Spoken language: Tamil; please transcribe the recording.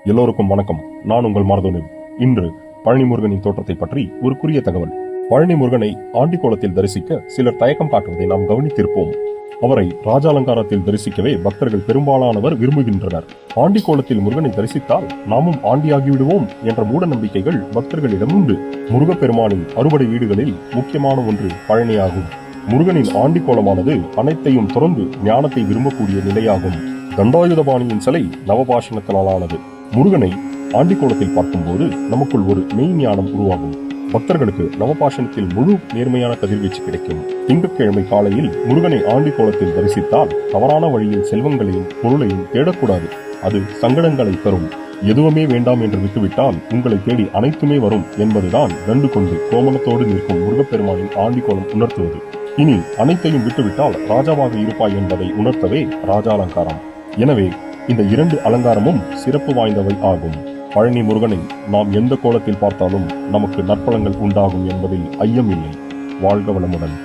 எல்லோருக்கும் வணக்கம். நான் உங்கள் மாரதோனி. இன்று பழனி முருகனின் தோற்றத்தை பற்றி ஒரு குறிய தகவல். பழனி முருகனை ஆண்டிக்கோலத்தில் தரிசிக்க சிலர் தயக்கம் காட்டுவதை நாம் கவனித்திருப்போம். அவரை ராஜாலங்காரத்தில் தரிசிக்கவே பக்தர்கள் பெரும்பாலானவர் விரும்புகின்றனர். ஆண்டிக்கோலத்தில் முருகனை தரிசித்தால் நாமும் ஆண்டியாகிவிடுவோம் என்ற மூட நம்பிக்கைகள் பக்தர்களிடம் உண்டு. முருகப்பெருமானின் அறுபடை வீடுகளில் முக்கியமான ஒன்று பழனி ஆகும். முருகனின் ஆண்டிக்கோலமானது அனைத்தையும் துறந்து ஞானத்தை விரும்பக்கூடிய நிலையாகும். தண்டாயுதபாணியின் சிலை நவபாஷணத்தினாலானது. முருகனை ஆண்டிக்கோலத்தில் பார்க்கும்போது நமக்குள் ஒரு மெய் ஞானம் உருவாகும். பக்தர்களுக்கு நவபாஷணத்தில் முழு நேர்மையான கதிர்வீச்சு கிடைக்கும். திங்கட்கிழமை காலையில் முருகனை ஆண்டிக்கோலத்தில் தரிசித்தால் தவறான வழியில் செல்வங்களையும் பொருளையும் தேடக்கூடாது. அது சங்கடங்களை தரும். எதுவுமே வேண்டாம் என்று விட்டுவிட்டால் உங்களை தேடி அனைத்துமே வரும் என்பதுதான் கண்டு கொண்டு கோமணத்தோடு நிற்கும் முருகப்பெருமானின் ஆண்டிக்கோலம் உணர்த்துவது. இனி அனைத்தையும் விட்டுவிட்டால் ராஜாவாக இருப்பாய் என்பதை உணர்த்தவே ராஜாலங்காரம். எனவே இந்த இரண்டு அலங்காரமும் சிறப்பு வாய்ந்தவை ஆகும். பழனி முருகனை நாம் எந்த கோலத்தில் பார்த்தாலும் நமக்கு நற்பலங்கள் உண்டாகும் என்பதில் ஐயம் இல்லை. வாழ்க வளமுடன்.